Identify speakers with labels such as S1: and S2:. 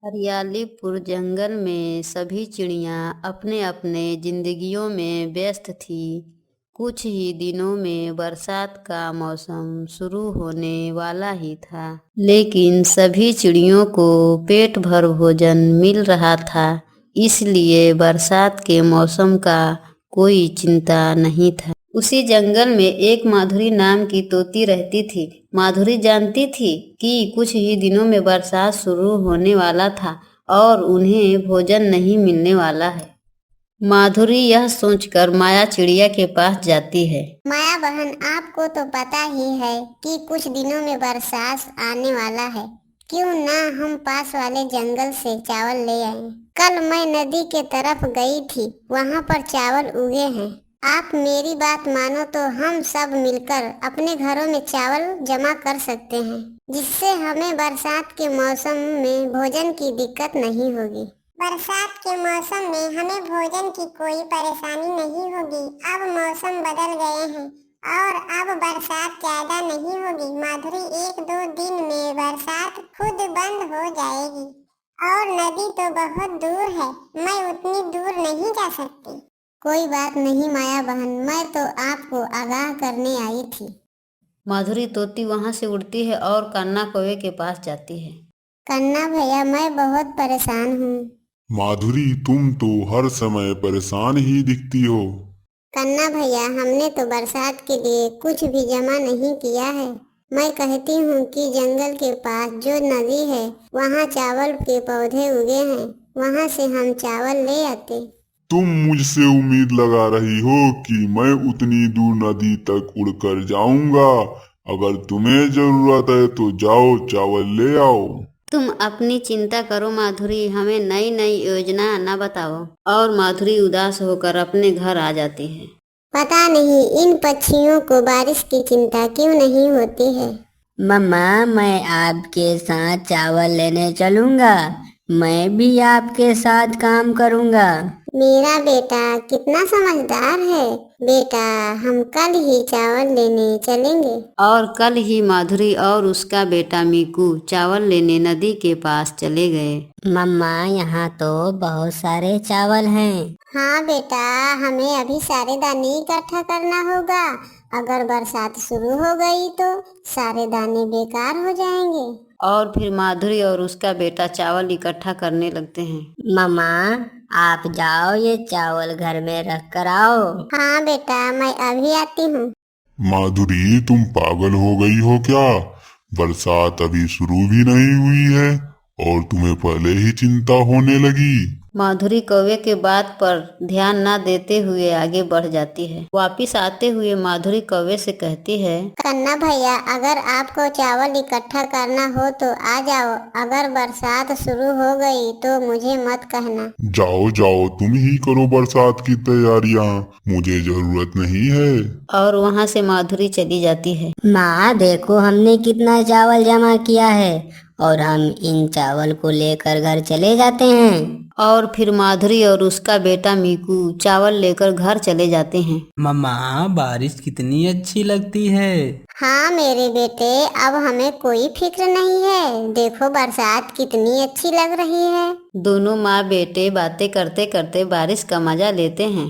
S1: हरियालीपुर जंगल में सभी चिड़िया अपने अपने जिंदगियों में व्यस्त थी। कुछ ही दिनों में बरसात का मौसम शुरू होने वाला ही था, लेकिन सभी चिड़ियों को पेट भर भोजन मिल रहा था, इसलिए बरसात के मौसम का कोई चिंता नहीं था। उसी जंगल में एक माधुरी नाम की तोती रहती थी। माधुरी जानती थी कि कुछ ही दिनों में बरसात शुरू होने वाला था और उन्हें भोजन नहीं मिलने वाला है। माधुरी यह सोचकर माया चिड़िया के पास जाती है।
S2: माया बहन, आपको तो पता ही है कि कुछ दिनों में बरसात आने वाला है। क्यों ना हम पास वाले जंगल से चावल ले आए। कल मैं नदी के तरफ गई थी, वहाँ पर चावल उगे हैं। आप मेरी बात मानो तो हम सब मिलकर अपने घरों में चावल जमा कर सकते हैं, जिससे हमें बरसात के मौसम में भोजन की दिक्कत नहीं होगी। बरसात के मौसम में हमें भोजन की कोई परेशानी नहीं होगी। अब मौसम बदल गए हैं और अब बरसात ज्यादा नहीं होगी। माधुरी, 1-2 दिन में बरसात खुद बंद हो जाएगी और नदी तो बहुत दूर है, मैं उतनी दूर नहीं जा सकती। कोई बात नहीं माया बहन, मैं तो आपको आगाह करने आई थी।
S1: माधुरी तोती वहाँ से उड़ती है और कन्ना कौवे के पास जाती है।
S2: कन्ना भैया, मैं बहुत परेशान हूँ।
S3: माधुरी, तुम तो हर समय परेशान ही दिखती हो।
S2: कन्ना भैया, हमने तो बरसात के लिए कुछ भी जमा नहीं किया है। मैं कहती हूँ कि जंगल के पास जो नदी है वहाँ चावल के पौधे उगे हैं, वहाँ से हम चावल ले आते।
S3: तुम मुझसे उम्मीद लगा रही हो कि मैं उतनी दूर नदी तक उड़कर जाऊंगा। अगर तुम्हें जरूरत है तो जाओ, चावल ले आओ।
S1: तुम अपनी चिंता करो माधुरी, हमें नई नई योजना न बताओ। और माधुरी उदास होकर अपने घर आ जाती है।
S2: पता नहीं इन पक्षियों को बारिश की चिंता क्यों नहीं होती है।
S4: मम्मा, मैं आपके साथ चावल लेने चलूंगा। मैं भी आपके साथ काम करूंगा।
S2: मेरा बेटा कितना समझदार है। बेटा, हम कल ही चावल लेने चलेंगे।
S1: और कल ही माधुरी और उसका बेटा मीकू चावल लेने नदी के पास चले गए।
S4: मम्मा, यहाँ तो बहुत सारे चावल हैं।
S2: हाँ बेटा, हमें अभी सारे दाने इकट्ठा करना होगा। अगर बरसात शुरू हो गई तो सारे दाने बेकार हो जाएंगे।
S1: और फिर माधुरी और उसका बेटा चावल इकट्ठा करने लगते हैं।
S4: मम्मा, आप जाओ, ये चावल घर में रख कर आओ।
S2: हाँ बेटा, मैं अभी आती हूँ।
S3: माधुरी, तुम पागल हो गई हो क्या? बरसात अभी शुरू भी नहीं हुई है और तुम्हें पहले ही चिंता होने लगी।
S1: माधुरी कौवे के बात पर ध्यान न देते हुए आगे बढ़ जाती है। वापिस आते हुए माधुरी कौवे से कहती है,
S2: कन्ना भैया, अगर आपको चावल इकट्ठा करना हो तो आ जाओ। अगर बरसात शुरू हो गई तो मुझे मत कहना।
S3: जाओ जाओ, तुम ही करो बरसात की तैयारियां, मुझे जरूरत नहीं है।
S1: और वहाँ से माधुरी चली जाती है।
S4: माँ, देखो हमने कितना चावल जमा किया है और हम इन चावल को लेकर घर चले जाते हैं।
S1: और फिर माधुरी और उसका बेटा मीकू चावल लेकर घर चले जाते हैं।
S5: मम्मा, बारिश कितनी अच्छी लगती है।
S2: हाँ मेरे बेटे, अब हमें कोई फिक्र नहीं है। देखो बरसात कितनी अच्छी लग रही है।
S1: दोनों माँ बेटे बातें करते करते बारिश का मजा लेते हैं।